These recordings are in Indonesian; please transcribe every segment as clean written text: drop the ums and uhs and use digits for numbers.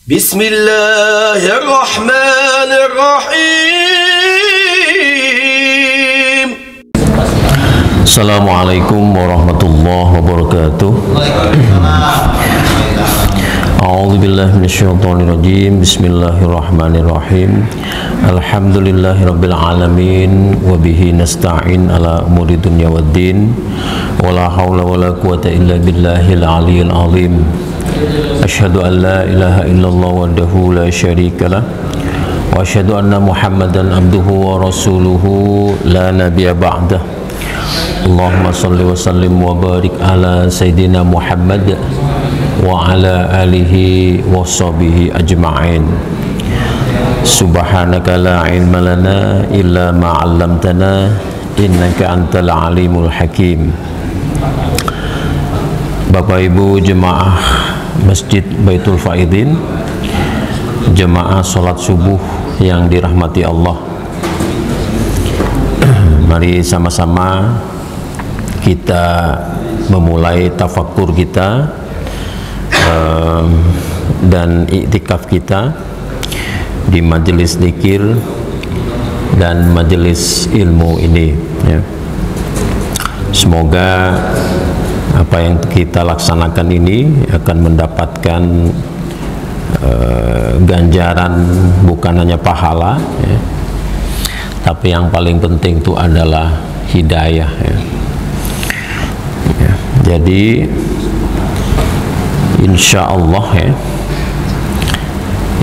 Bismillahirrahmanirrahim. Assalamualaikum warahmatullahi wabarakatuh. A'udzubillahi minasyaitonirrajim. Bismillahirrahmanirrahim. Alhamdulillahirabbil alamin wa bihi nasta'in ala umuri dunya waddin. Wala haula wala quwata illa billahil aliyyil azim. Asyhadu an la ilaha illallah wahdahu la syarikalah wa asyhadu anna Muhammadan abduhu wa rasuluhu la nabiyya ba'dah. Allahumma salli wa sallim wa barik ala Sayyidina Muhammad wa ala alihi wa sahbihi ajma'in. Subhanaka la ilma lana illa ma 'allamtana innaka antal alimul hakim. Bapak Ibu jemaah Masjid Baitul Faidin, jemaah sholat subuh yang dirahmati Allah, mari sama-sama kita memulai tafakkur kita dan iktikaf kita di majelis zikir dan majelis ilmu ini, ya. Semoga apa yang kita laksanakan ini akan mendapatkan ganjaran, bukan hanya pahala, ya, tapi yang paling penting itu adalah hidayah, ya. Ya, jadi insya Allah, ya,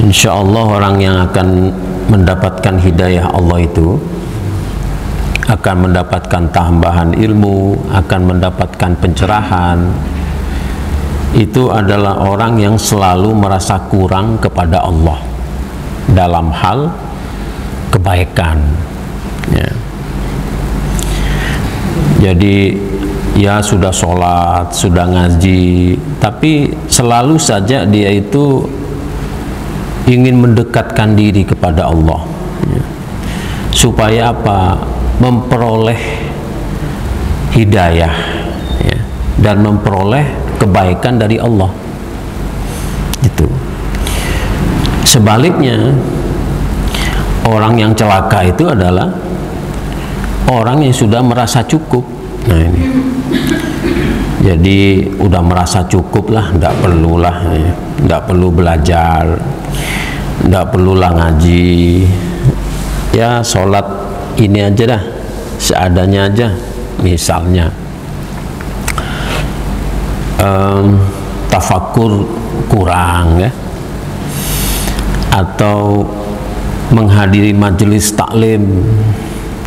insya Allah orang yang akan mendapatkan hidayah Allah itu akan mendapatkan tambahan ilmu, akan mendapatkan pencerahan. Itu adalah orang yang selalu merasa kurang kepada Allah dalam hal kebaikan, ya. Jadi ya sudah sholat, sudah ngaji, tapi selalu saja dia itu ingin mendekatkan diri kepada Allah, ya. Supaya apa? Memperoleh hidayah, ya, dan memperoleh kebaikan dari Allah, gitu. Sebaliknya, orang yang celaka itu adalah orang yang sudah merasa cukup. Nah ini, jadi udah merasa cukup lah, tidak perlu lah, ya, tidak perlu belajar, tidak perlulah ngaji, ya sholat ini aja dah, seadanya aja, misalnya tafakur kurang, ya, atau menghadiri majelis taklim,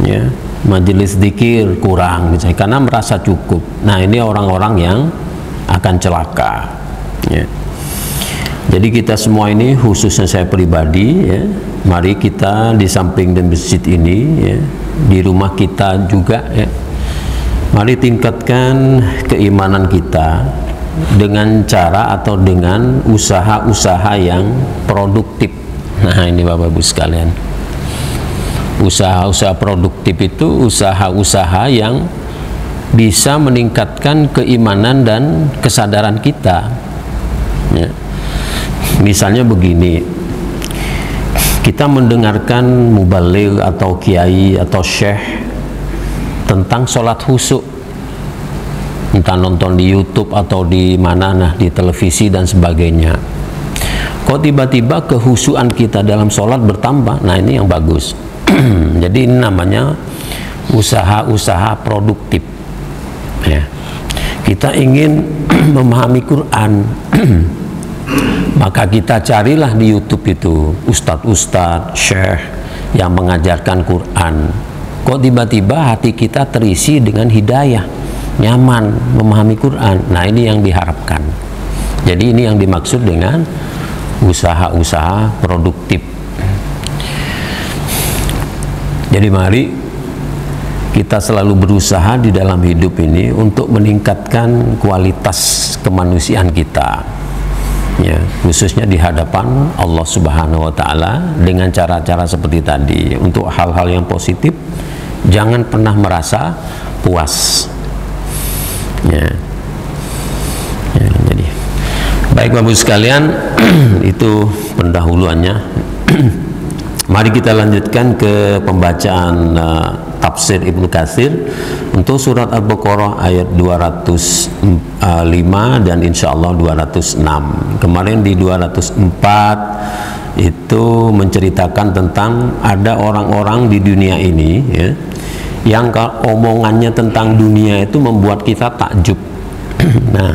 ya, majelis zikir kurang misalnya, karena merasa cukup. Nah ini orang-orang yang akan celaka, ya. Jadi kita semua ini, khususnya saya pribadi, ya, mari kita di samping dan masjid ini, ya, di rumah kita juga, ya, mari tingkatkan keimanan kita dengan cara atau dengan usaha-usaha yang produktif. Nah ini Bapak Ibu sekalian, usaha-usaha produktif itu usaha-usaha yang bisa meningkatkan keimanan dan kesadaran kita, ya. Misalnya begini, kita mendengarkan mubaligh atau kiai atau syekh tentang sholat khusyuk, entah nonton di YouTube atau di mana, nah di televisi dan sebagainya. Kok tiba-tiba kehusyuan kita dalam sholat bertambah? Nah ini yang bagus. Jadi ini namanya usaha-usaha produktif, ya. Kita ingin memahami Quran, maka kita carilah di YouTube itu ustadz-ustadz, syekh yang mengajarkan Quran. Kok tiba-tiba hati kita terisi dengan hidayah, nyaman memahami Quran. Nah ini yang diharapkan. Jadi ini yang dimaksud dengan usaha-usaha produktif. Jadi mari kita selalu berusaha di dalam hidup ini untuk meningkatkan kualitas kemanusiaan kita, ya, khususnya di hadapan Allah Subhanahu wa Ta'ala dengan cara-cara seperti tadi. Untuk hal-hal yang positif, jangan pernah merasa puas, ya. Ya, jadi Baik Bapak sekalian, itu pendahuluannya. Mari kita lanjutkan ke pembacaan tafsir Ibnu Katsir untuk surat Al-Baqarah ayat 205 dan insya Allah 206. Kemarin di 204 itu menceritakan tentang ada orang-orang di dunia ini ya, yang omongannya tentang dunia itu membuat kita takjub. Nah,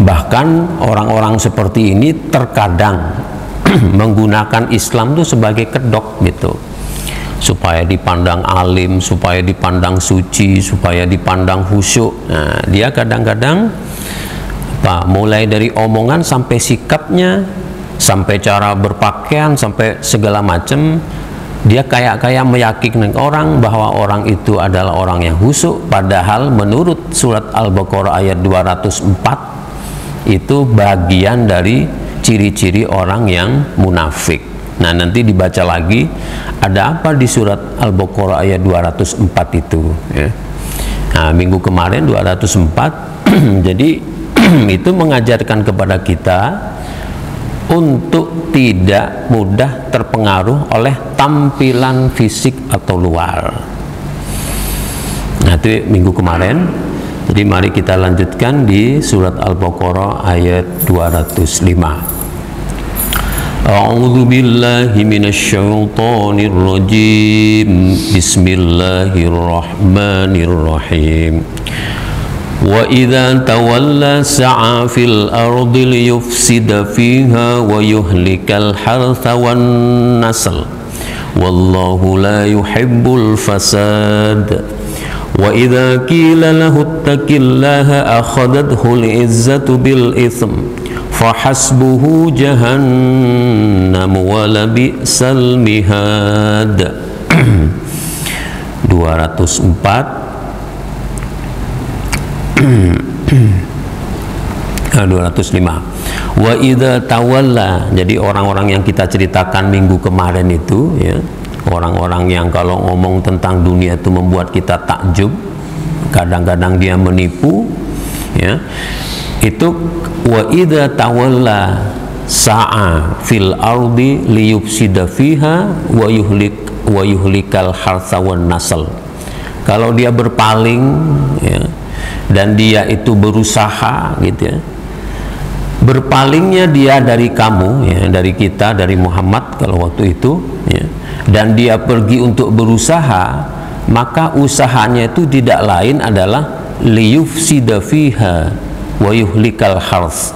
bahkan orang-orang seperti ini terkadang menggunakan Islam itu sebagai kedok gitu, supaya dipandang alim, supaya dipandang suci, supaya dipandang khusyuk. Nah, dia kadang-kadang mulai dari omongan sampai sikapnya, sampai cara berpakaian, sampai segala macam, dia kayak meyakinkan orang bahwa orang itu adalah orang yang khusyuk, padahal menurut surat Al-Baqarah ayat 204 itu bagian dari ciri-ciri orang yang munafik. Nah, nanti dibaca lagi ada apa di surat Al-Baqarah ayat 204 itu ya. Nah, minggu kemarin 204 jadi itu mengajarkan kepada kita untuk tidak mudah terpengaruh oleh tampilan fisik atau luar. Nah, itu minggu kemarin. Jadi mari kita lanjutkan di surat Al-Baqarah ayat 205. A'udzu billahi minasyaitonir rajim. Bismillahirrahmanirrahim. Wa idza tawalla sa'a fil ardi liyufsida fiha wa yuhlikal hartha wan nasl. Wallahu la yuhibbul fasad. Wa idza qila lahu ittaqillaha akhadhathu al-izzatu bil itsm fahasbuhu jahannam wa labi'sal mihad. 204 205. Wa idza tawalla, jadi orang-orang yang kita ceritakan minggu kemarin itu ya, orang-orang yang kalau ngomong tentang dunia itu membuat kita takjub, kadang-kadang dia menipu ya. Itu wa idza tawalla sa'a fil ardi liyufsida fiha wa yuhlikal hartha wan nasl. Kalau dia berpaling ya, dan dia itu berusaha gitu ya, berpalingnya dia dari kamu ya, dari kita, dari Muhammad kalau waktu itu ya, dan dia pergi untuk berusaha, maka usahanya itu tidak lain adalah liyufsida fiha wa yuhlikal harth.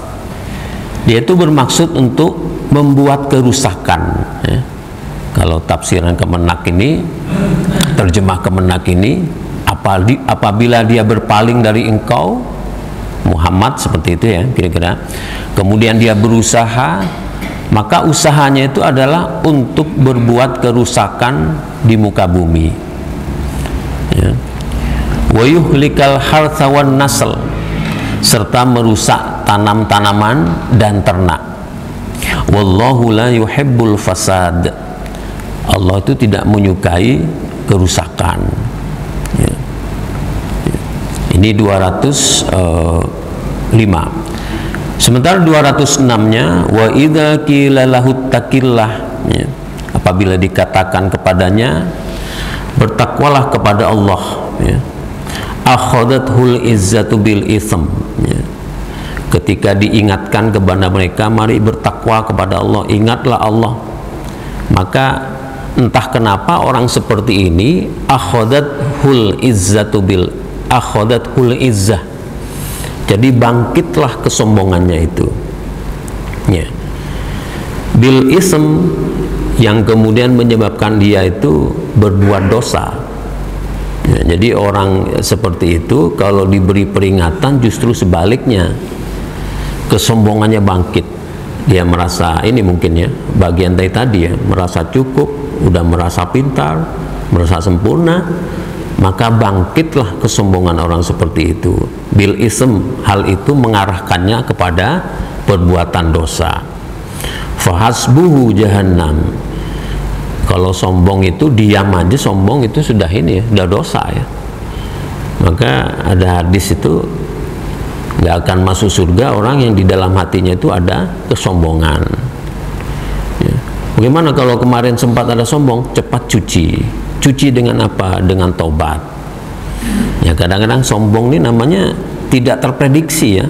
Dia itu bermaksud untuk membuat kerusakan ya. Kalau tafsiran Kemenak ini, terjemah Kemenak ini, apabila dia berpaling dari engkau Muhammad, seperti itu ya kira-kira, kemudian dia berusaha, maka usahanya itu adalah untuk berbuat kerusakan di muka bumi ya. Wa yuhlikal hartha wan nasl, serta merusak tanam-tanaman dan ternak. Wallahu la yuhibbul fasad. Allah itu tidak menyukai kerusakan ya. Ini 205. Sementara 206-nya wa idza qila lahu taqillah ya, apabila dikatakan kepadanya bertakwalah kepada Allah ya, akhadathul izzatu bil itsm ya. Ketika diingatkan kepada mereka mari bertakwa kepada Allah, ingatlah Allah, maka entah kenapa orang seperti ini akhadathul izzah, jadi bangkitlah kesombongannya itu ya, bil itsm, yang kemudian menyebabkan dia itu berbuat dosa ya. Jadi orang seperti itu kalau diberi peringatan justru sebaliknya, kesombongannya bangkit. Dia merasa ini mungkin ya bagian dari tadi ya, merasa cukup, udah merasa pintar, merasa sempurna, maka bangkitlah kesombongan orang seperti itu. Bil ism, hal itu mengarahkannya kepada perbuatan dosa. Fahasbuhu jahannam. Kalau sombong itu diam aja, sombong itu sudah ini ya, sudah dosa ya. Maka ada hadis itu Nggak akan masuk surga orang yang di dalam hatinya itu ada kesombongan. Ya. Bagaimana kalau kemarin sempat ada sombong? Cepat cuci. Cuci dengan apa? Dengan tobat. Ya, kadang-kadang sombong ini namanya tidak terprediksi ya.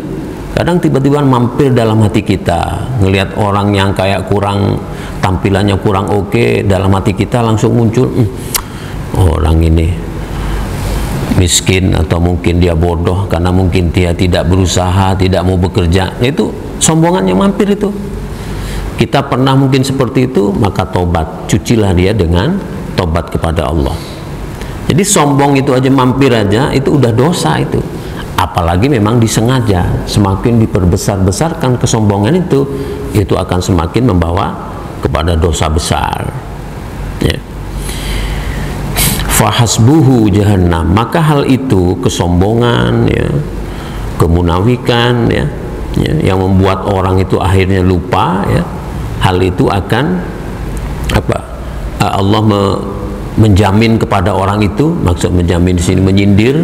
Kadang tiba-tiba mampir dalam hati kita, ngelihat orang yang kayak kurang, tampilannya kurang oke, dalam hati kita langsung muncul, orang ini miskin, atau mungkin dia bodoh karena mungkin dia tidak berusaha, tidak mau bekerja. Itu sombongan yang mampir itu. Kita pernah mungkin seperti itu, maka tobat, cucilah dia dengan tobat kepada Allah. Jadi sombong itu aja, mampir aja, itu udah dosa itu. Apalagi memang disengaja, semakin diperbesar-besarkan kesombongan itu akan semakin membawa kepada dosa besar. Ya. Fahasbuhu jahannam, maka hal itu, kesombongan, ya, kemunafikan, ya, yang membuat orang itu akhirnya lupa, ya, hal itu akan apa? Allah menjamin kepada orang itu, maksud menjamin di sini menyindir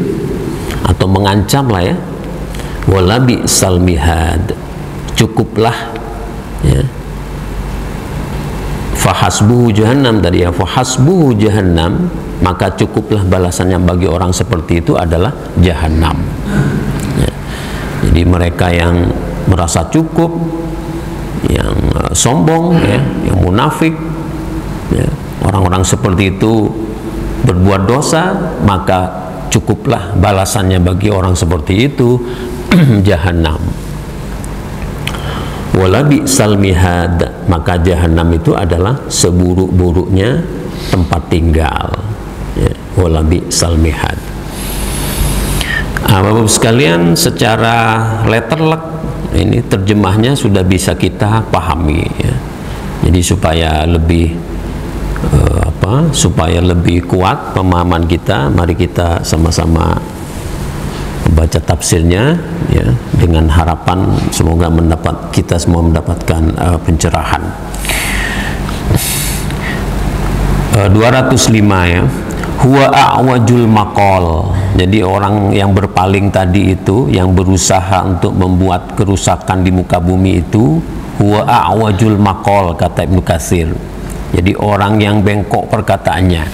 atau mengancam lah ya. Walabi salmihad, cukuplah ya. Fahasbuhu jahannam tadi ya, fahasbuhu jahannam, maka cukuplah balasannya bagi orang seperti itu adalah jahannam. Ya. Jadi mereka yang merasa cukup, yang sombong, ya, yang munafik, ya, orang-orang seperti itu berbuat dosa, maka cukuplah balasannya bagi orang seperti itu jahannam. Walabi salmihad, maka jahannam itu adalah seburuk-buruknya tempat tinggal. Ya, walabi salmihad. Bapak-bapak sekalian, secara letterlek ini terjemahnya sudah bisa kita pahami ya. Jadi supaya lebih supaya lebih kuat pemahaman kita, mari kita sama-sama membaca tafsirnya ya, dengan harapan semoga kita semua mendapatkan pencerahan. 205 ya. Huwa a'wajul maqal. Jadi orang yang berpaling tadi itu, yang berusaha untuk membuat kerusakan di muka bumi itu, huwa a'wajul maqal, kata Ibnu Katsir. Jadi orang yang bengkok perkataannya,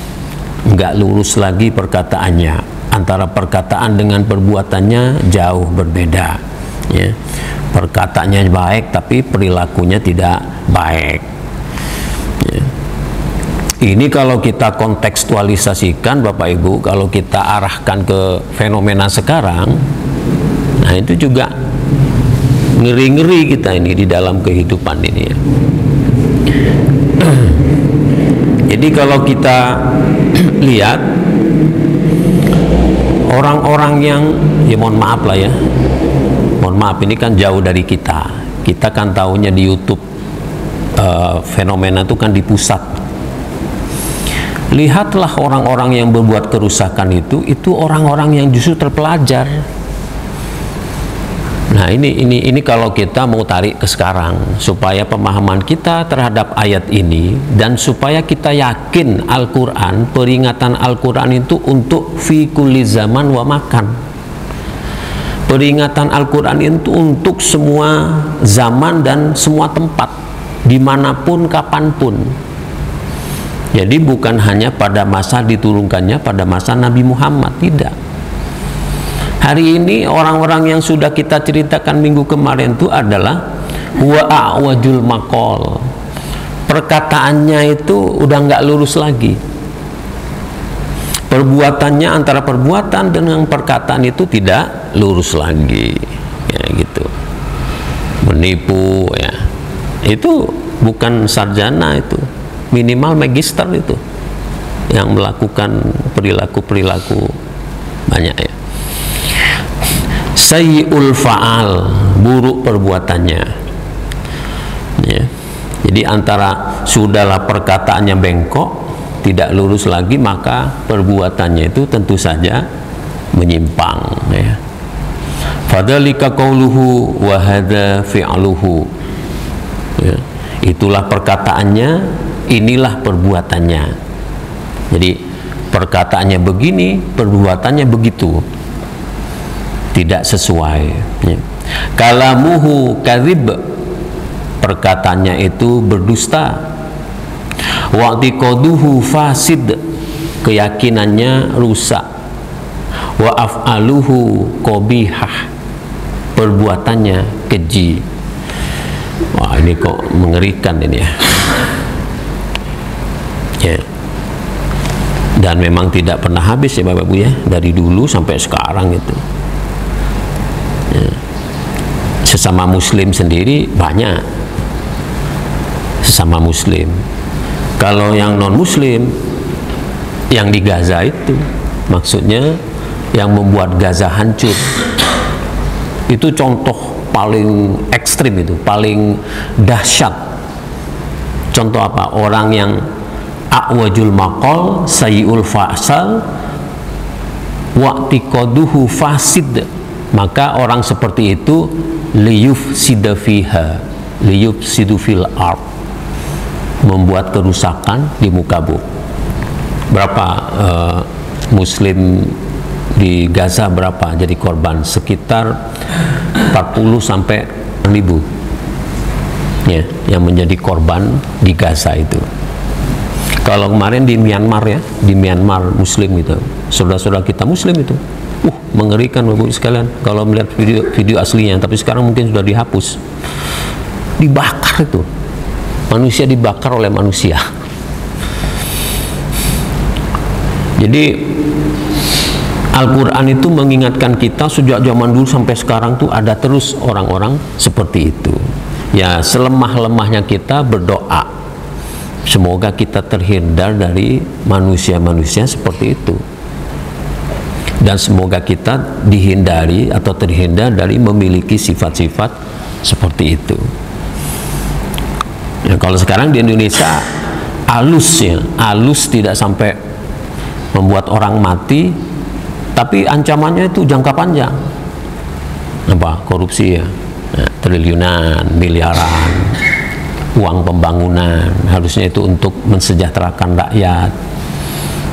nggak lurus lagi perkataannya, antara perkataan dengan perbuatannya jauh berbeda ya. Perkataannya baik tapi perilakunya tidak baik ya. Ini kalau kita kontekstualisasikan Bapak Ibu, kalau kita arahkan ke fenomena sekarang, nah itu juga ngeri-ngeri kita ini di dalam kehidupan ini ya. Jadi kalau kita lihat orang-orang yang, ya mohon maaf lah ya, mohon maaf ini kan jauh dari kita kan tahunya di YouTube, fenomena itu kan di pusat. Lihatlah orang-orang yang berbuat kerusakan itu orang-orang yang justru terpelajar. Nah ini kalau kita mau tarik ke sekarang, supaya pemahaman kita terhadap ayat ini, dan supaya kita yakin Al-Quran, peringatan Al-Quran itu untuk fi kulli zaman wa makan. Peringatan Al-Quran itu untuk semua zaman dan semua tempat, dimanapun, kapanpun. Jadi bukan hanya pada masa diturunkannya pada masa Nabi Muhammad, tidak. Hari ini orang-orang yang sudah kita ceritakan minggu kemarin itu adalah huwa a'wajul maqal. Perkataannya itu udah nggak lurus lagi. Perbuatannya, antara perbuatan dengan perkataan itu tidak lurus lagi. Ya gitu. Menipu ya. Itu bukan sarjana itu. Minimal magister itu yang melakukan perilaku-perilaku banyak ya. Sayyi'ul fa'al, buruk perbuatannya ya. Jadi antara sudahlah perkataannya bengkok, tidak lurus lagi, maka perbuatannya itu tentu saja menyimpang ya. Fadzalika qauluhu wa hadza fi'luhu ya. Itulah perkataannya, inilah perbuatannya. Jadi perkataannya begini, perbuatannya begitu. tidak sesuai, ya. Kalamuhu kadhib, perkataannya itu berdusta. Wa'tiqaduhu fasid, keyakinannya rusak. Wa af'aluhu qabihah, perbuatannya keji. Wah, ini kok mengerikan ini ya. Ya. Dan memang tidak pernah habis ya Bapak Ibu ya, dari dulu sampai sekarang itu. Ya. Sesama muslim sendiri banyak. Sesama muslim. Kalau yang non muslim, yang di Gaza itu, maksudnya yang membuat Gaza hancur, itu contoh paling ekstrim, itu paling dahsyat. Contoh apa? Orang yang a'wajul maqal sayyi'ul fa'sal wa'tiqaduhu fasid, maka orang seperti itu liyufsida fiha, liyufsidu fil ard, membuat kerusakan di muka bumi. Berapa muslim di Gaza, berapa jadi korban? Sekitar 40 sampai 1.000 ya, yang menjadi korban di Gaza itu. Kalau kemarin di Myanmar ya, di Myanmar muslim itu, saudara-saudara kita muslim itu, mengerikan Bapak sekalian kalau melihat video aslinya. Tapi sekarang mungkin sudah dihapus. Dibakar itu, manusia dibakar oleh manusia. Jadi Al-Quran itu mengingatkan kita sejak zaman dulu sampai sekarang tuh ada terus orang-orang seperti itu. Ya, selemah-lemahnya kita berdoa, semoga kita terhindar dari manusia-manusia seperti itu. Dan semoga kita dihindari atau terhindar dari memiliki sifat-sifat seperti itu. Ya, kalau sekarang di Indonesia halus ya, halus tidak sampai membuat orang mati, tapi ancamannya itu jangka panjang. Apa? Korupsi ya, triliunan, miliaran, uang pembangunan, harusnya itu untuk mensejahterakan rakyat,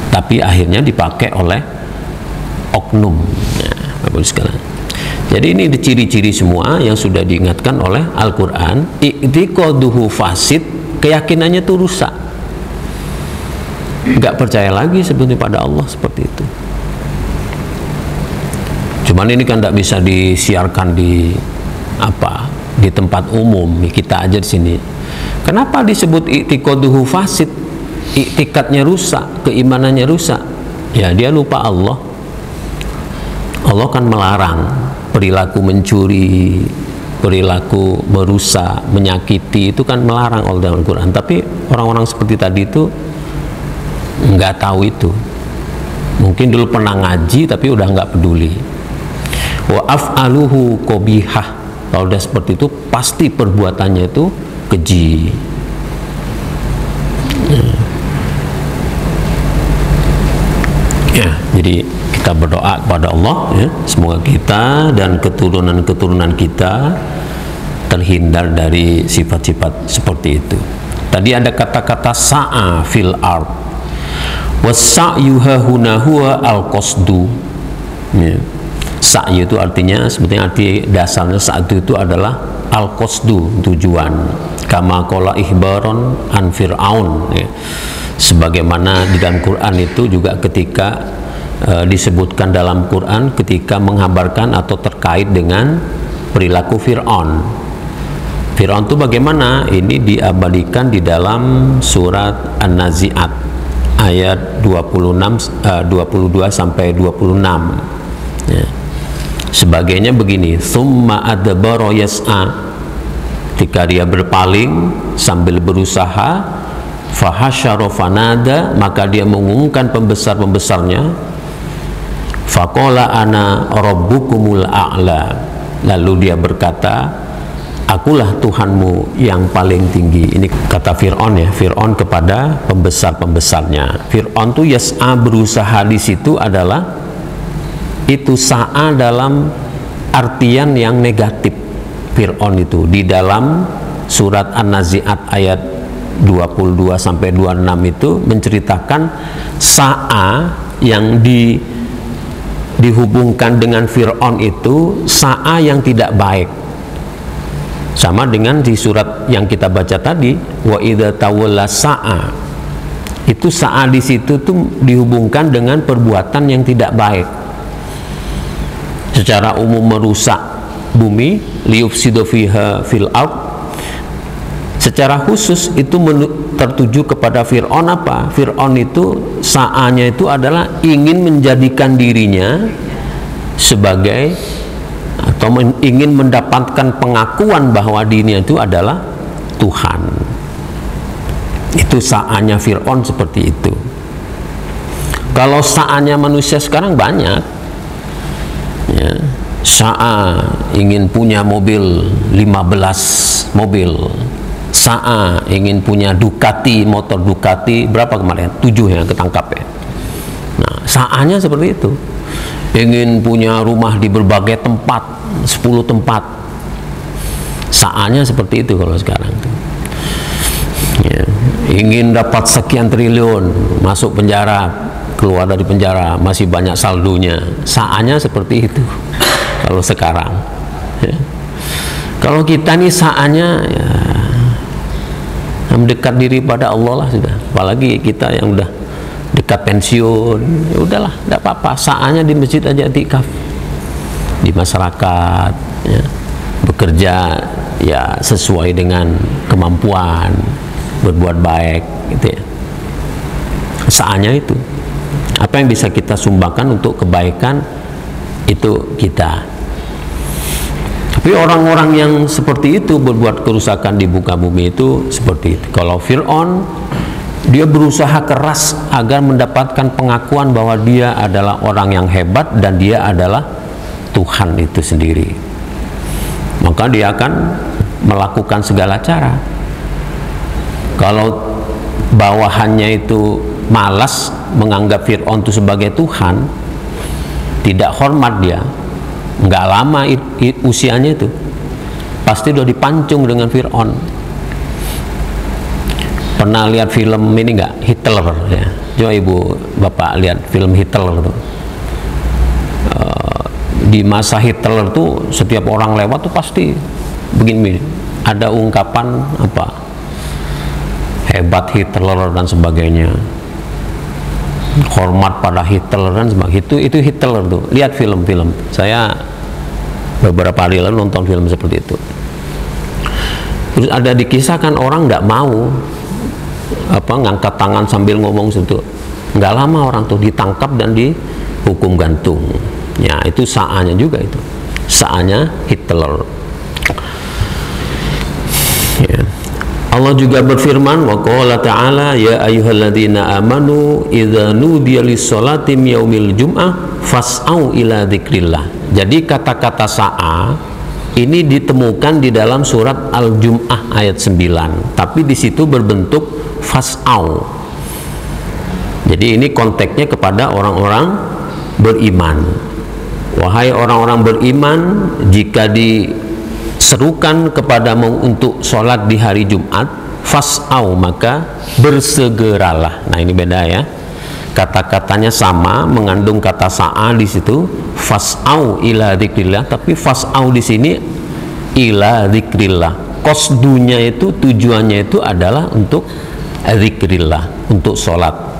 tapi akhirnya dipakai oleh oknum. Bapak sekalian. Jadi ini ciri-ciri semua yang sudah diingatkan oleh Al-Quran. I'tiqaduhu fasid, keyakinannya itu rusak, nggak percaya lagi sebetulnya pada Allah seperti itu. Cuman ini kan tidak bisa disiarkan di di tempat umum, kita aja di sini. Kenapa disebut i'tiqaduhu fasid? I'tikadnya rusak, keimanannya rusak. Ya, dia lupa Allah. Allah kan melarang perilaku mencuri, perilaku merusak, menyakiti, itu kan melarang oleh Al-Quran. Tapi orang-orang seperti tadi itu nggak tahu itu. Mungkin dulu pernah ngaji tapi udah nggak peduli. Wa af'aluhu qabihah, kalau udah seperti itu pasti perbuatannya itu keji. Ya, jadi kita berdoa kepada Allah ya, semoga kita dan keturunan-keturunan kita terhindar dari sifat-sifat seperti itu. Tadi ada kata-kata sa'a fil ard, was-sa'yuha huna huwa al-qasdu ya. Sa'yu itu artinya, sebetulnya arti dasarnya sa'yu itu adalah al-qasdu, tujuan. Kama qala ihbaron an fir'aun ya. Sebagaimana di dalam Quran itu juga ketika disebutkan dalam Quran ketika menghabarkan atau terkait dengan perilaku Fir'aun. Fir'aun itu bagaimana? Ini diabadikan di dalam surat An-Nazi'at ayat 22 sampai 26 ya. Sebagainya begini, summa adbara yas'a, ketika dia berpaling sambil berusaha, fahasyara fanada, maka dia mengumumkan pembesar-pembesarnya, faqala ana rabbukumul a'la, lalu dia berkata, akulah Tuhanmu yang paling tinggi. Ini kata Fir'aun ya, Fir'aun kepada pembesar-pembesarnya. Fir'aun tuh yas'a, berusaha di situ adalah itu sa'a dalam artian yang negatif. Fir'aun itu di dalam surat An-Nazi'at ayat 22 sampai 26 itu menceritakan sa'a yang dihubungkan dengan Fir'aun itu sa'a yang tidak baik, sama dengan di surat yang kita baca tadi, wa idza tawalla sa'a, itu sa'a di situ tuh dihubungkan dengan perbuatan yang tidak baik, secara umum merusak bumi, liyufsidu fiha fil ard. Secara khusus itu tertuju kepada Fir'aun. Apa? Fir'aun itu sa'anya itu adalah ingin menjadikan dirinya sebagai, atau ingin mendapatkan pengakuan bahwa dirinya itu adalah Tuhan. Itu sa'anya Fir'aun seperti itu. Kalau sa'anya manusia sekarang banyak ya. Sa'a ingin punya mobil 15 mobil, Sa'a ingin punya Ducati, motor Ducati berapa kemarin? 7 yang ketangkap ya. Nah, Sa'anya seperti itu. Ingin punya rumah di berbagai tempat, 10 tempat. Sa'anya seperti itu kalau sekarang. Ya. Ingin dapat sekian triliun, masuk penjara, keluar dari penjara, masih banyak saldonya. Sa'anya seperti itu kalau sekarang. Ya. Kalau kita nih sa'anya ya, mendekat diri pada Allah lah sudah. Apalagi kita yang udah dekat pensiun, ya udahlah, tidak apa-apa. Sa'anya di masjid aja i'tikaf, di masyarakat, ya. Bekerja ya sesuai dengan kemampuan, berbuat baik, gitu ya. Sa'anya itu apa yang bisa kita sumbangkan untuk kebaikan itu kita. Tapi orang-orang yang seperti itu berbuat kerusakan di muka bumi itu seperti itu. Kalau Fir'aun, dia berusaha keras agar mendapatkan pengakuan bahwa dia adalah orang yang hebat dan dia adalah Tuhan itu sendiri. Maka dia akan melakukan segala cara. Kalau bawahannya itu malas menganggap Fir'aun itu sebagai Tuhan, tidak hormat dia, nggak lama usianya itu pasti udah dipancung dengan Fir'aun. Pernah lihat film ini nggak, Hitler ya? Coba ibu bapak lihat film Hitler tuh. Di masa Hitler tuh setiap orang lewat tuh pasti begini, ada ungkapan apa, hebat Hitler dan sebagainya, hormat pada Hitler dan sebagainya. Itu Hitler tuh. Lihat film-film. Saya beberapa hari lalu nonton film seperti itu. Terus ada dikisahkan orang tidak mau apa ngangkat tangan sambil ngomong situ. Nggak lama orang tuh ditangkap dan dihukum gantung. Ya, itu sa'anya juga itu. Sa'anya Hitler. Ya. Allah juga berfirman, wa qala ta'ala ya ayyuhalladzina amanu idza nudiya lis-sholati yaumil jum'ah fas'au ila dzikrillah. Jadi kata-kata sa'a ini ditemukan di dalam surat Al-Jum'ah ayat 9, tapi di situ berbentuk fas'au. Jadi ini konteksnya kepada orang-orang beriman. Wahai orang-orang beriman, jika diserukan kepadamu untuk sholat di hari Jumat, fas'au, maka bersegeralah. Nah ini beda ya, kata-katanya sama, mengandung kata sa'a di situ, fas'au ila dzikrillah, tapi fas'au di sini ila dzikrillah. Qasdunya itu, tujuannya itu adalah untuk dzikrillah, untuk sholat.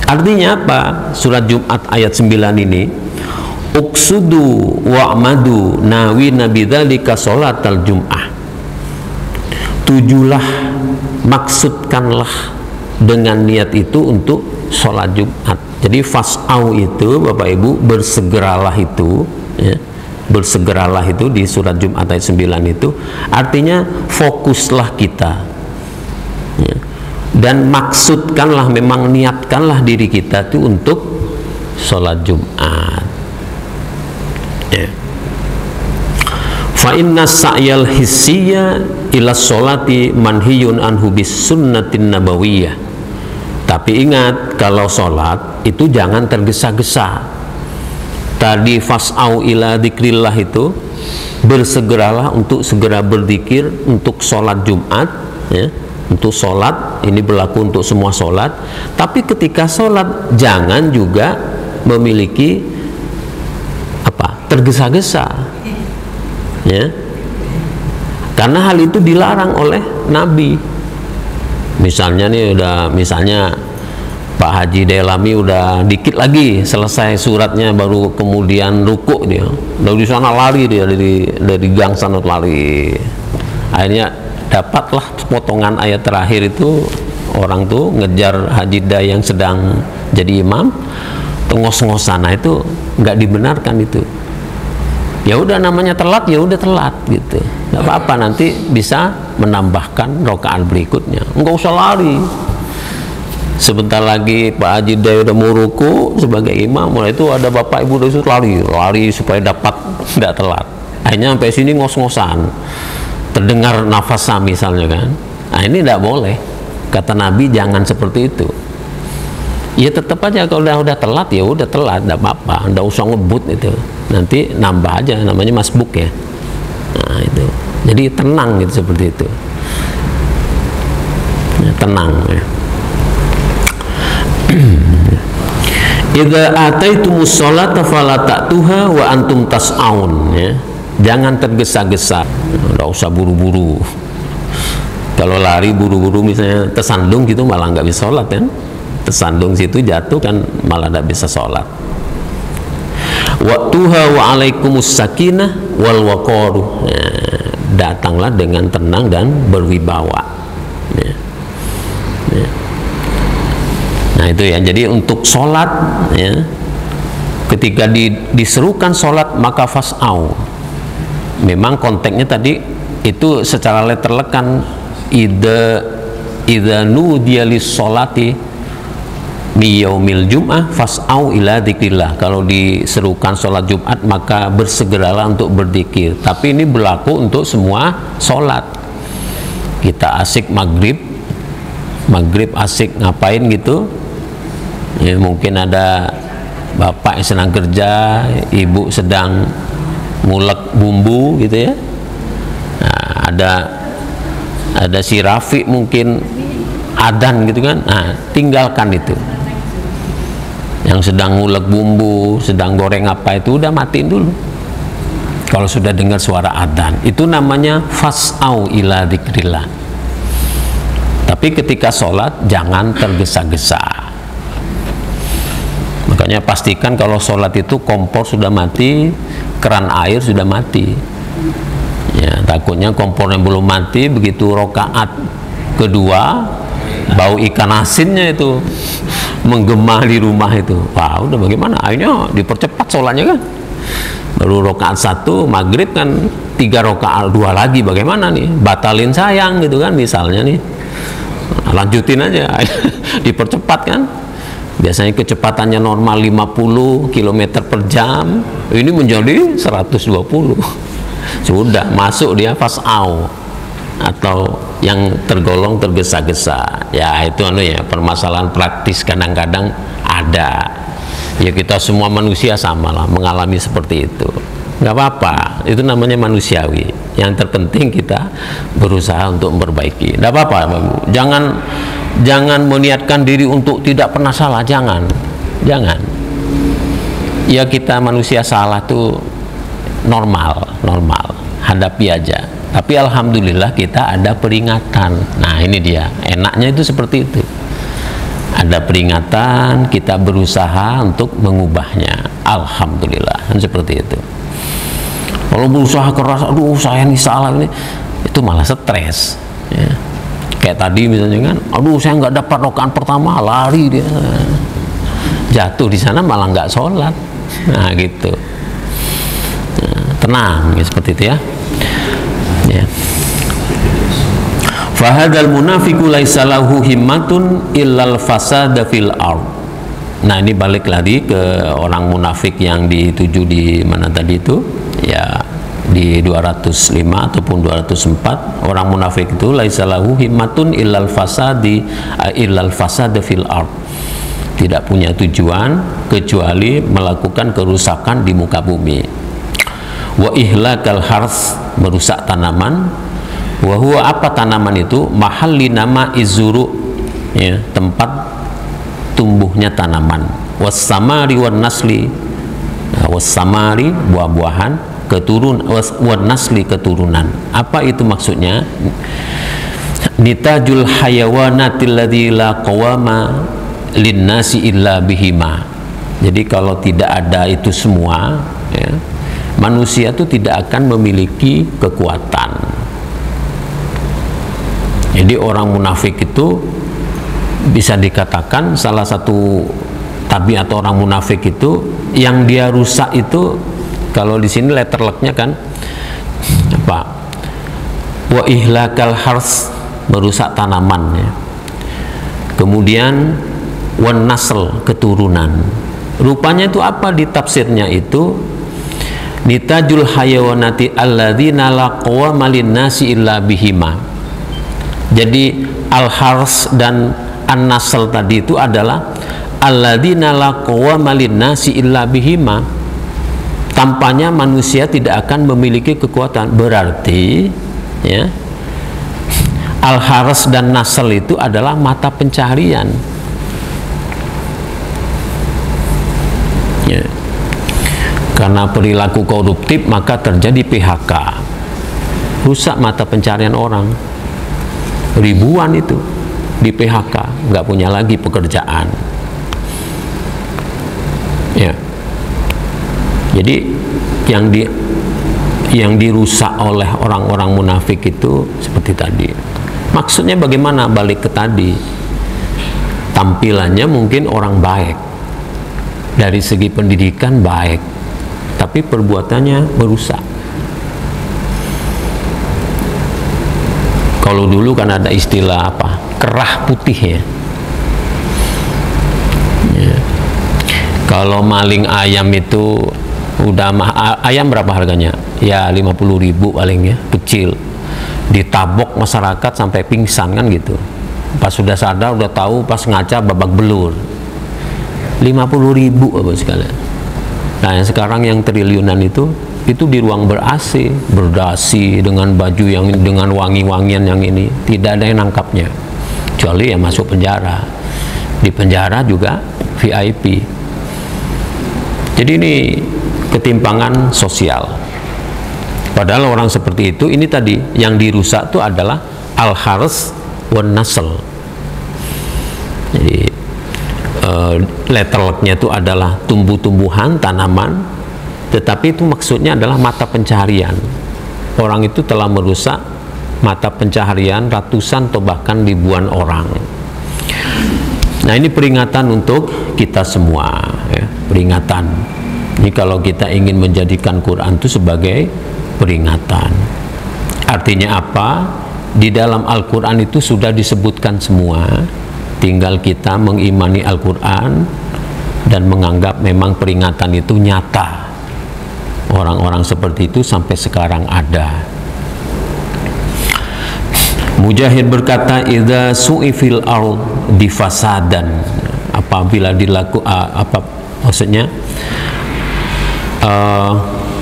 Artinya apa? Surat Jumat ayat 9 ini, uksudu wa'madu nawi nabidzalika sholatal jum'ah. Tujulah, maksudkanlah dengan niat itu untuk sholat Jumat. Jadi fas'au itu Bapak Ibu, bersegeralah itu ya, bersegeralah itu di surat Jumat ayat 9 itu artinya fokuslah kita ya. Dan maksudkanlah, memang niatkanlah diri kita itu untuk sholat Jumat ya. Fa inna sa'yal hissiyya ila sholati manhiyun anhu bis sunnatin nabawiyah. Tapi ingat, kalau sholat itu jangan tergesa-gesa. Tadi fas'au ila dzikrillah itu bersegeralah untuk segera berzikir untuk sholat Jumat ya. Untuk sholat, ini berlaku untuk semua sholat. Tapi ketika sholat jangan juga memiliki apa? Tergesa-gesa. Ya. Karena hal itu dilarang oleh Nabi. Misalnya nih misalnya Pak Haji Delami udah dikit lagi selesai suratnya baru kemudian ruku dia. Dari sana lari dia dari gang sana lari. Akhirnya dapatlah potongan ayat terakhir itu, orang tuh ngejar Haji Da yang sedang jadi imam, ngos-ngosan. Nah, itu nggak dibenarkan itu. Ya udah, namanya telat, ya udah telat gitu, nggak apa-apa, nanti bisa menambahkan rakaat berikutnya, nggak usah lari. Sebentar lagi Pak Haji Day udah mau ruku sebagai imam, mulai itu ada bapak ibu dari situ lari supaya dapat nggak telat. Akhirnya sampai sini ngos-ngosan, terdengar nafasnya misalnya kan. Nah, ini nggak boleh, kata Nabi, jangan seperti itu. Ya tetap aja kalau udah telat, ya udah telat, nggak apa-apa, nggak usah ngebut itu, nanti nambah aja, namanya masbuk ya. Nah itu, jadi tenang gitu, seperti itu ya, tenang ya. Idza ataitumus sholata fala ta'tuha wa antum tas'aun ya. Jangan tergesa-gesa, nggak usah buru-buru. Kalau lari buru-buru misalnya tersandung gitu, malah nggak bisa sholat kan. Tersandung situ jatuh kan, malah tidak bisa sholat. Waktuha wa alaikumus sakinah wal waqaru. Datanglah dengan tenang dan berwibawa. Nah itu ya. Jadi untuk sholat ya, ketika diserukan sholat maka fas'au. Memang konteksnya tadi itu secara letterlek kan, idza nudiya lis sholati miyaumil jum'ah fas'au ila dzikrillah. Kalau diserukan sholat Jumat maka bersegeralah untuk berzikir. Tapi ini berlaku untuk semua sholat. Kita asik maghrib asik ngapain gitu ya, mungkin ada bapak yang sedang kerja, ibu sedang ngulek bumbu gitu ya. Nah, ada si Rafi mungkin adan gitu kan. Nah, tinggalkan itu. Yang sedang ngulek bumbu, sedang goreng apa itu, udah matiin dulu. Kalau sudah dengar suara adzan, itu namanya fas'au ila dzikrillah. Tapi ketika sholat jangan tergesa-gesa. Makanya pastikan kalau sholat itu kompor sudah mati, keran air sudah mati. Ya, takutnya kompor yang belum mati, begitu rokaat kedua bau ikan asinnya itu menggema di rumah itu. Wah, udah bagaimana? Akhirnya dipercepat sholatnya kan. Baru rokaat 1 maghrib kan, 3 rokaat 2 lagi, bagaimana nih? Batalin sayang gitu kan misalnya nih. Lanjutin aja. Dipercepat kan. Biasanya kecepatannya normal 50 km per jam, ini menjadi 120. Sudah masuk dia fas'au, atau yang tergolong tergesa-gesa. Ya itu ya, permasalahan praktis kadang-kadang ada. Ya kita semua manusia sama lah mengalami seperti itu. Nggak apa-apa, itu namanya manusiawi. Yang terpenting kita berusaha untuk memperbaiki. Nggak apa-apa, jangan meniatkan diri untuk tidak pernah salah, jangan. Ya kita manusia salah tuh normal, hadapi aja. Tapi alhamdulillah kita ada peringatan. Nah ini dia, enaknya itu seperti itu. Ada peringatan, kita berusaha untuk mengubahnya. Alhamdulillah, kan seperti itu. Kalau berusaha keras, aduh saya ini salah ini, itu malah stres. Ya. Kayak tadi misalnya kan, aduh saya nggak dapat rakaat pertama, lari dia, jatuh di sana malah nggak sholat. Nah gitu. Nah, tenang, ya, seperti itu ya. Ya. Fahadal munafiqu laisa lahu himmatun illal fasada fil ard. Nah ini balik lagi ke orang munafik yang dituju di mana tadi itu ya, di 205 ataupun 204. Orang munafik itu laisa lahu himmatun illal fasada fil ard. Tidak punya tujuan kecuali melakukan kerusakan di muka bumi. Wa ihlakal harth, merusak tanaman. Wa huwa, apa tanaman itu? Mahalli nama izuru, ya, tempat tumbuhnya tanaman. Was-samari wan nasli, was-samari buah-buahan, wan nasli keturunan. Apa itu maksudnya? Nitajul hayawanatil ladzi la qawama linnasi illa bihima. Jadi kalau tidak ada itu semua, ya, manusia itu tidak akan memiliki kekuatan. Jadi orang munafik itu bisa dikatakan salah satu tabiat orang munafik itu yang dia rusak itu, kalau di sini letter luck-nya kan apa? Wa ihlakal hars, merusak tanaman, ya. Kemudian wan nasl, keturunan. Rupanya itu apa di tafsirnya itu? Nitajul hayawanati alladzina la qawama linnasi illa bihima. Jadi al-hars dan an-nasl tadi itu adalah alladzina la qawama linnasi illa bihima. Tampaknya manusia tidak akan memiliki kekuatan. Berarti, ya, al-hars dan nasl itu adalah mata pencaharian. Ya. Karena perilaku koruptif maka terjadi PHK, rusak mata pencarian orang. Ribuan itu di PHK, nggak punya lagi pekerjaan. Ya. Jadi yang dirusak oleh orang-orang munafik itu seperti tadi. Maksudnya bagaimana? Balik ke tadi, tampilannya mungkin orang baik, dari segi pendidikan baik, tapi perbuatannya merusak. Kalau dulu kan ada istilah apa? Kerah putih, ya. Ya. Kalau maling ayam itu udah ayam berapa harganya? Ya 50.000 paling, ya, kecil. Ditabok masyarakat sampai pingsan kan gitu. Pas sudah sadar, udah tahu, pas ngaca babak belur. 50.000 apa sekalian. Nah, yang sekarang yang triliunan itu di ruang ber-AC, berdasi dengan baju yang dengan wangi-wangian yang ini, tidak ada yang nangkapnya, kecuali ya masuk penjara. Di penjara juga VIP. Jadi ini ketimpangan sosial. Padahal orang seperti itu, ini tadi yang dirusak itu adalah al-hars wan nasl. Jadi letterleknya itu adalah tumbuh-tumbuhan, tanaman, tetapi itu maksudnya adalah mata pencaharian. Orang itu telah merusak mata pencaharian ratusan atau bahkan ribuan orang. Nah, ini peringatan untuk kita semua, ya, peringatan. Ini kalau kita ingin menjadikan Quran itu sebagai peringatan. Artinya apa? Di dalam Al-Quran itu sudah disebutkan semua. Tinggal kita mengimani Al-Quran dan menganggap memang peringatan itu nyata. Orang-orang seperti itu sampai sekarang ada. Mujahid berkata, idza su'ifil ard bifasadan, apabila apa maksudnya,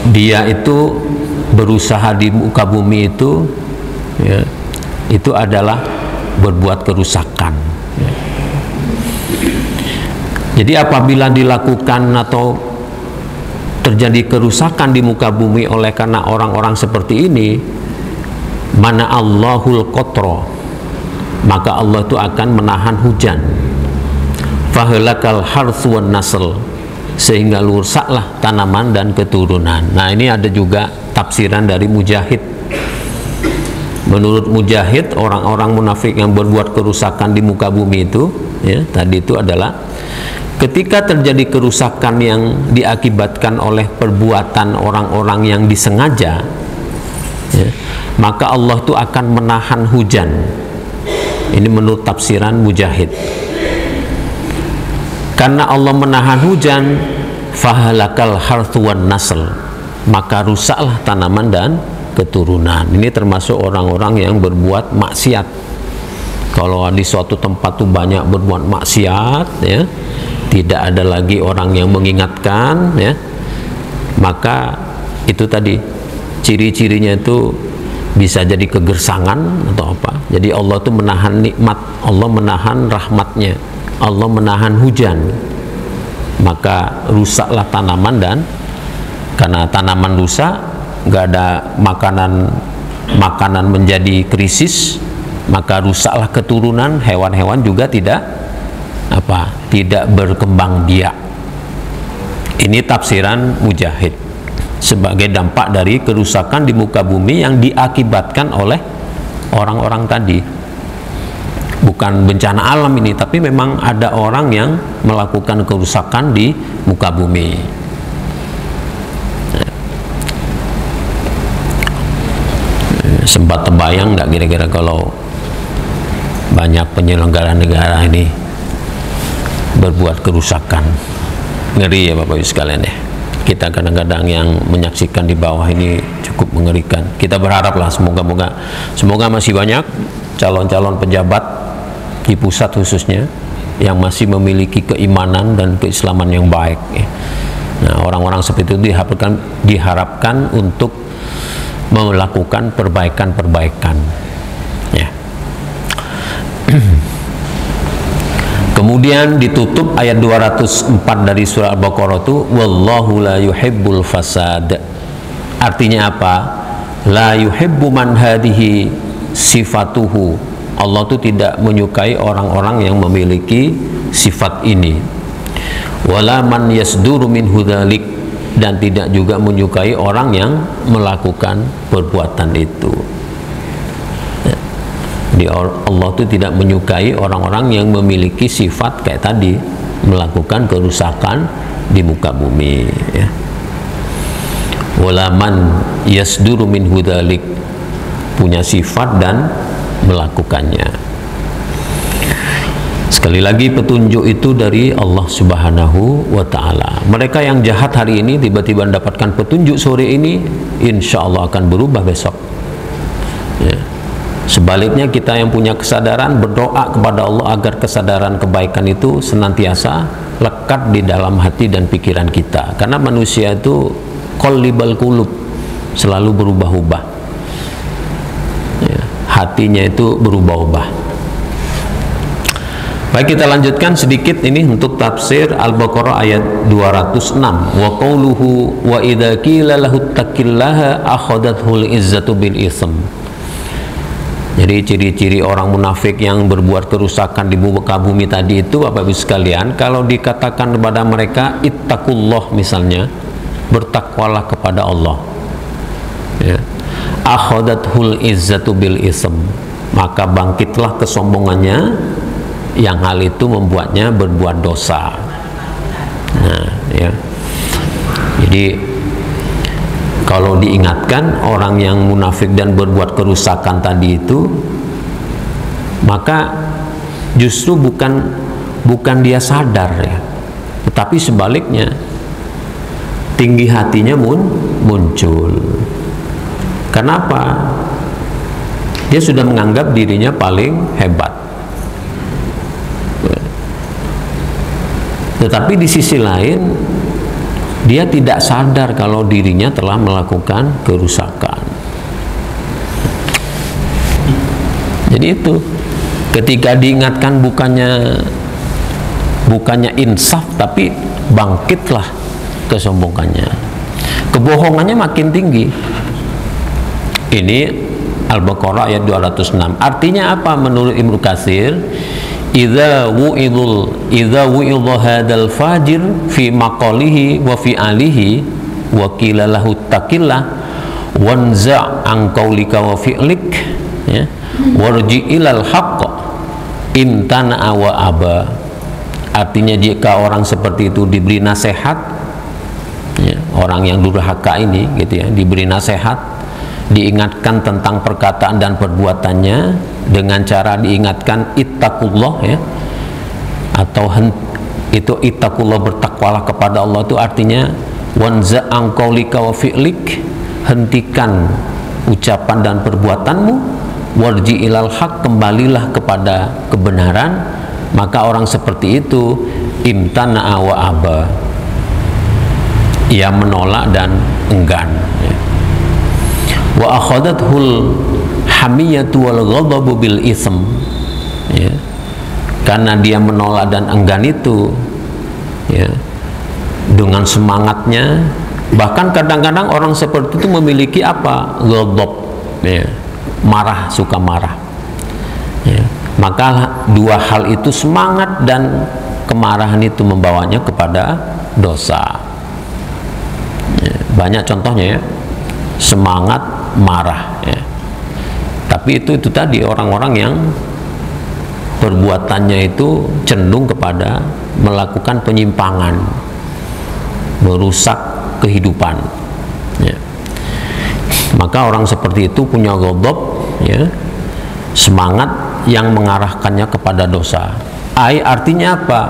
dia itu berusaha di muka bumi itu, ya, itu adalah berbuat kerusakan. Jadi apabila dilakukan atau terjadi kerusakan di muka bumi oleh karena orang-orang seperti ini, mana Allahul qatra, maka Allah itu akan menahan hujan. Fahlakal harth wan nasl, sehingga rusaklah tanaman dan keturunan. Nah, ini ada juga tafsiran dari Mujahid. Menurut Mujahid, orang-orang munafik yang berbuat kerusakan di muka bumi itu, ya, tadi itu adalah ketika terjadi kerusakan yang diakibatkan oleh perbuatan orang-orang yang disengaja, ya, maka Allah itu akan menahan hujan. Ini menurut tafsiran Mujahid. Karena Allah menahan hujan, fahalakal harthu wan nasl, maka rusaklah tanaman dan keturunan. Ini termasuk orang-orang yang berbuat maksiat. Kalau di suatu tempat tuh banyak berbuat maksiat, ya, tidak ada lagi orang yang mengingatkan, ya, maka itu tadi ciri-cirinya itu bisa jadi kegersangan atau apa. Jadi Allah tuh menahan nikmat, Allah menahan rahmatnya Allah menahan hujan, maka rusaklah tanaman, dan karena tanaman rusak, nggak ada makanan menjadi krisis, maka rusaklah keturunan, hewan-hewan juga tidak berkembang biak. Ini tafsiran Mujahid sebagai dampak dari kerusakan di muka bumi yang diakibatkan oleh orang-orang tadi. Bukan bencana alam ini, tapi memang ada orang yang melakukan kerusakan di muka bumi. Sempat terbayang nggak kira-kira kalau banyak penyelenggara negara ini berbuat kerusakan? Ngeri ya Bapak Ibu sekalian ya. Kita kadang-kadang yang menyaksikan di bawah ini cukup mengerikan. Kita berharaplah semoga masih banyak calon-calon pejabat di pusat khususnya yang masih memiliki keimanan dan keislaman yang baik ya. Nah, orang-orang seperti itu diharapkan untuk melakukan perbaikan ya. Kemudian ditutup ayat 204 dari surah Al-Baqarah itu, wallahu la yuhibbul fasad. Artinya apa? La yuhibbu man hadihi sifatuhu. Allah itu tidak menyukai orang-orang yang memiliki sifat ini. Wala man yasduru min hudzalik, dan tidak juga menyukai orang yang melakukan perbuatan itu. Jadi Allah itu tidak menyukai orang-orang yang memiliki sifat kayak tadi, melakukan kerusakan di muka bumi ya. Wala man yasduru min hudzalik, punya sifat dan melakukannya. Sekali lagi petunjuk itu dari Allah Subhanahu wa ta'ala. Mereka yang jahat hari ini tiba-tiba mendapatkan petunjuk sore ini, insya Allah akan berubah besok ya. Sebaliknya kita yang punya kesadaran berdoa kepada Allah agar kesadaran kebaikan itu senantiasa lekat di dalam hati dan pikiran kita, karena manusia itu qallibal qulub, selalu berubah-ubah ya. Hatinya itu berubah-ubah. Baik, kita lanjutkan sedikit ini untuk tafsir Al-Baqarah ayat 206. Wa qauluhu wa idza qila lahu taqillaha akhadathul izzatu bil ism. Jadi ciri-ciri orang munafik yang berbuat kerusakan di muka bumi tadi itu Bapak Ibu sekalian, kalau dikatakan kepada mereka ittaqullah misalnya, bertakwalah kepada Allah ya. Akhadathul izzatu bil ism, maka bangkitlah kesombongannya yang hal itu membuatnya berbuat dosa. Nah ya, jadi kalau diingatkan orang yang munafik dan berbuat kerusakan tadi itu, maka justru bukan dia sadar ya, tetapi sebaliknya tinggi hatinya muncul. Kenapa? Dia sudah menganggap dirinya paling hebat. Tetapi di sisi lain dia tidak sadar kalau dirinya telah melakukan kerusakan. Jadi itu ketika diingatkan bukannya insaf, tapi bangkitlah kesombongannya, kebohongannya makin tinggi. Ini Al-Baqarah ayat 206. Artinya apa menurut Ibnu Katsir? Idza wu'idha hadzal fajir fi maqalihi wa fi alihi wa qila lahu taqillah wanza' an qaulika wa fi'lik ya, warji ilal haqq imtana'a wa aba. Artinya jika orang seperti itu diberi nasihat ya, orang yang durhaka ini gitu ya, diberi nasihat, diingatkan tentang perkataan dan perbuatannya dengan cara diingatkan ittaqullah ya, atau itu ittaqullah, bertakwalah kepada Allah, itu artinya wanza an qaulika wa fi'lik, hentikan ucapan dan perbuatanmu, warji ilal haq, kembalilah kepada kebenaran. Maka orang seperti itu imtana'a wa aba, ia menolak dan enggan ya. Wa akhadathul hamiyatu wal ghadabu bil ism ya. karena dia menolak dan enggan itu, ya, dengan semangatnya. Bahkan kadang-kadang orang seperti itu memiliki apa? Ghadab, ya, marah, suka marah, ya. Maka dua hal itu, semangat dan kemarahan, itu membawanya kepada dosa, ya. Banyak contohnya, ya, semangat, marah, ya. Tapi itu tadi, orang-orang yang perbuatannya itu cenderung kepada melakukan penyimpangan, merusak kehidupan, ya. Maka orang seperti itu punya ghadab, ya, semangat yang mengarahkannya kepada dosa. Artinya apa?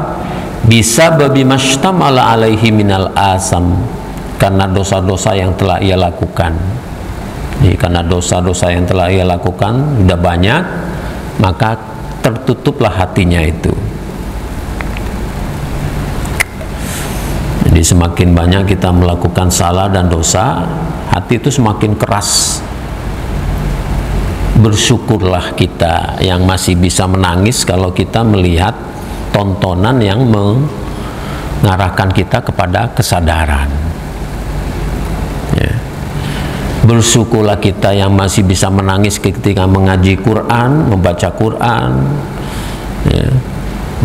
Bisa babi mastamala alaihi minal asam, karena dosa-dosa yang telah ia lakukan. Jadi, karena dosa-dosa yang telah ia lakukan sudah banyak, maka tertutuplah hatinya itu. Jadi semakin banyak kita melakukan salah dan dosa, hati itu semakin keras. Bersyukurlah kita yang masih bisa menangis kalau kita melihat tontonan yang mengarahkan kita kepada kesadaran, ya. Bersyukurlah kita yang masih bisa menangis ketika mengaji Quran, membaca Quran, ya,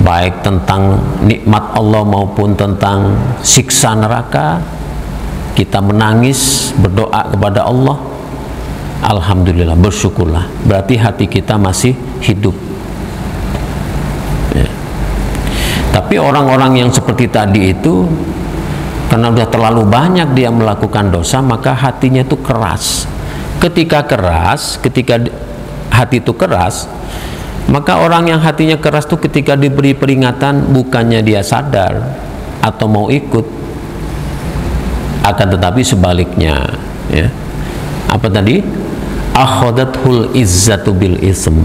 baik tentang nikmat Allah maupun tentang siksa neraka. Kita menangis, berdoa kepada Allah, alhamdulillah, bersyukurlah, berarti hati kita masih hidup, ya. Tapi orang-orang yang seperti tadi itu, karena sudah terlalu banyak dia melakukan dosa, maka hatinya itu keras. Ketika hati itu keras, maka orang yang hatinya keras itu ketika diberi peringatan, bukannya dia sadar atau mau ikut, akan tetapi sebaliknya, ya. Apa tadi? Akhadathul izzatu bil ism,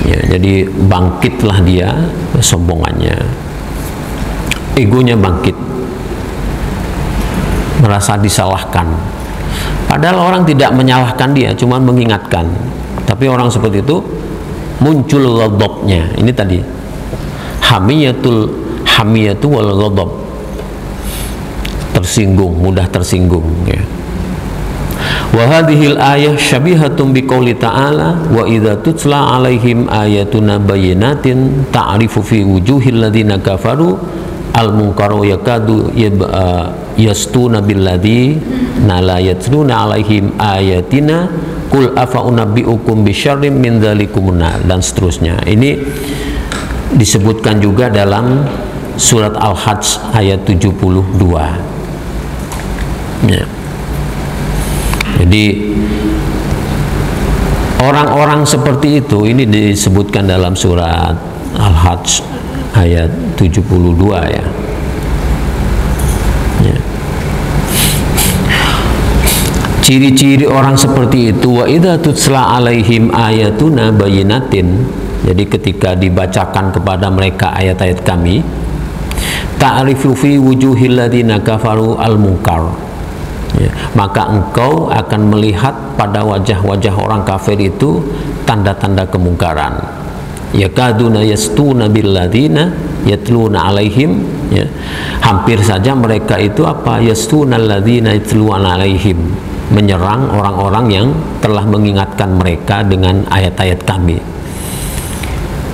ya, jadi bangkitlah dia kesombongannya, egonya bangkit, merasa disalahkan. Padahal orang tidak menyalahkan dia, cuma mengingatkan. Tapi orang seperti itu muncul ghadabnya. Ini tadi hamiyatu wal ghadab, tersinggung, mudah tersinggung, ya. Wa hadhil ayah syabihatun biqauli ta'ala wa idza tutla alaihim ayatuna bayyinatin ta'rifu fi wujuhil ladzina kafaru al-munkaru yakadu yastuna billadzina la yatluna alaihim ayatina qul afa unabbiukum bisyarrim min dzalikumun nar, dan seterusnya. Ini disebutkan juga dalam surat Al-Hajj ayat 72, ya. Jadi orang-orang seperti itu, ini disebutkan dalam surat Al-Hajj ayat 72, ya. Ya. Ciri-ciri orang seperti itu, wa idza tutla alaihim ayatuna bayyinatin, jadi ketika dibacakan kepada mereka ayat-ayat kami, ta'rifu fi wujuhil ladzina kafaru al-munkar, ya, maka engkau akan melihat pada wajah-wajah orang kafir itu tanda-tanda kemungkaran. Yakaduna yastuna billadzina yatluna alaihim, ya, hampir saja mereka itu apa? Yastuna alladzina yatluna alaihim, menyerang orang-orang yang telah mengingatkan mereka dengan ayat-ayat kami.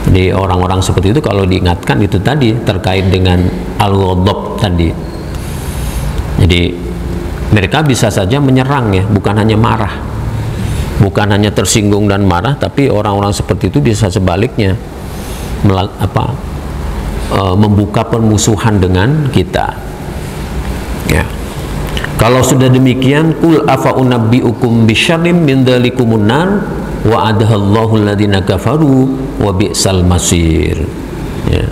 Jadi orang-orang seperti itu kalau diingatkan itu tadi terkait dengan al-ghadab tadi. Jadi mereka bisa saja menyerang, ya, bukan hanya marah, bukan hanya tersinggung dan marah, tapi orang-orang seperti itu bisa sebaliknya membuka permusuhan dengan kita, ya. Kalau sudah demikian, qul afa unabbiukum bisyarrim min dzalikumun nar wa adhallahu alladzina kafaru wa bi'sal masir, ya.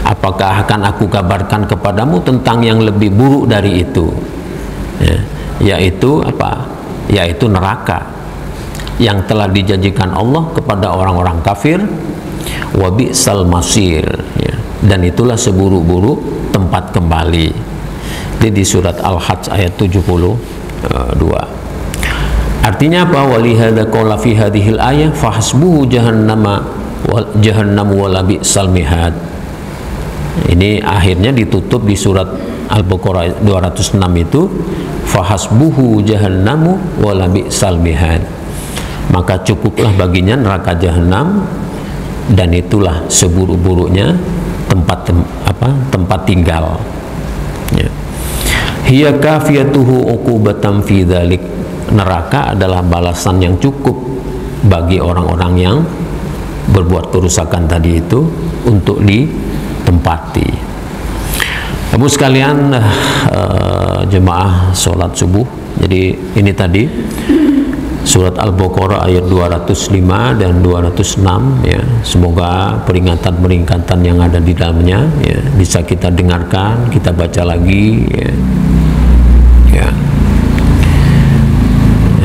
Apakah akan aku kabarkan kepadamu tentang yang lebih buruk dari itu, ya, yaitu apa? Yaitu neraka yang telah dijanjikan Allah kepada orang-orang kafir, wa bi'sal masir, ya, dan itulah seburuk-buruk tempat kembali. Ini di surat Al-Hajj ayat 72. Artinya apa? Walihada qala fi hadhil ayah fahasbuhu jahannama jahannam wala bi'sal mihad. Ini akhirnya ditutup di surat Al-Baqarah 206 itu, fahasbuhu jahannamu wala bi'sal mihad. Maka cukuplah baginya neraka jahanam, dan itulah seburuk-buruknya tempat tinggal. Ya. Hiya kafiyatuhu uqubatan fi dzalik. Neraka adalah balasan yang cukup bagi orang-orang yang berbuat kerusakan tadi itu untuk ditempati. Ibu sekalian, jemaah sholat subuh. Jadi ini tadi surat Al-Baqarah ayat 205 dan 206 ya. Semoga peringatan-peringatan yang ada di dalamnya ya bisa kita dengarkan, kita baca lagi ya. Ya.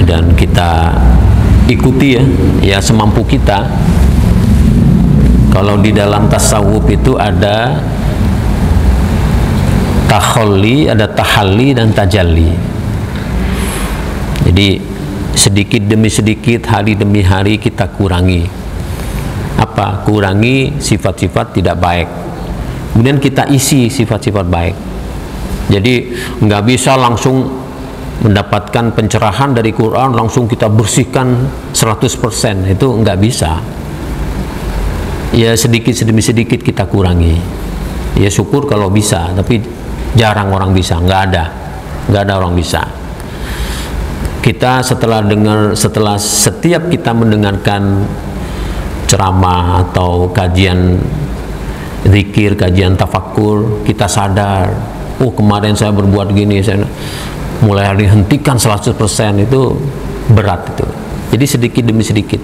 Dan kita ikuti ya semampu kita. Kalau di dalam tasawuf itu ada takhalli, ada tahalli dan tajalli. Jadi sedikit demi sedikit, hari demi hari kita kurangi. Apa? Kurangi sifat-sifat tidak baik. Kemudian kita isi sifat-sifat baik. Jadi nggak bisa langsung mendapatkan pencerahan dari Quran langsung kita bersihkan 100%, itu nggak bisa. Ya sedikit demi sedikit kita kurangi. Ya syukur kalau bisa, tapi jarang orang bisa, nggak ada orang bisa. Kita setelah setiap kita mendengarkan ceramah atau kajian zikir, kajian tafakur, kita sadar, oh kemarin saya berbuat gini, saya mulai dihentikan 100%, itu berat itu. Jadi sedikit demi sedikit.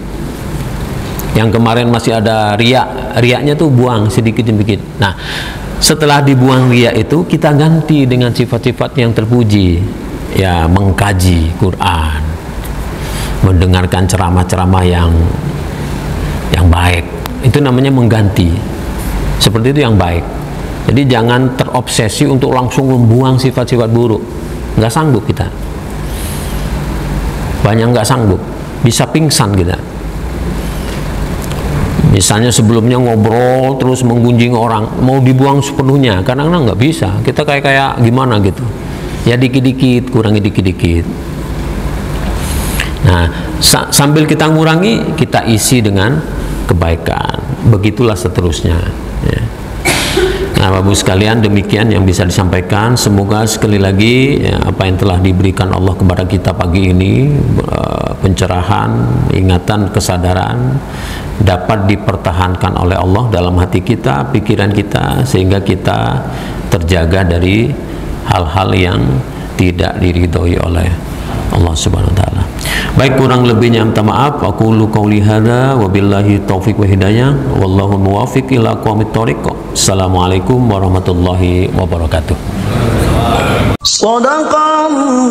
Yang kemarin masih ada riaknya tuh buang sedikit demi sedikit. Nah, setelah dibuang riak itu kita ganti dengan sifat-sifat yang terpuji. Ya, mengkaji Quran, mendengarkan ceramah-ceramah yang baik. Itu namanya mengganti. Seperti itu yang baik. Jadi jangan terobsesi untuk langsung membuang sifat-sifat buruk. Nggak sanggup kita. Banyak nggak sanggup. Bisa pingsan kita. Misalnya sebelumnya ngobrol terus menggunjing orang, mau dibuang sepenuhnya, kadang-kadang nggak bisa. Kita kayak gimana gitu. Ya dikit-dikit, kurangi dikit-dikit. Nah, sambil kita ngurangi, kita isi dengan kebaikan. Begitulah seterusnya. Ya. Nah, Bapak Ibu sekalian, demikian yang bisa disampaikan. Semoga sekali lagi ya, apa yang telah diberikan Allah kepada kita pagi ini, pencerahan, ingatan, kesadaran, dapat dipertahankan oleh Allah dalam hati kita, pikiran kita, sehingga kita terjaga dari hal-hal yang tidak diridhoi oleh Allah Subhanahu wa taala. Baik, kurang lebihnya minta maaf. Aku qauli hadza wa billahi taufik wa hidayah. Wallahu muwaffiq ila aqwamit thoriq. Assalamualaikum warahmatullahi wabarakatuh. Shadaqallah.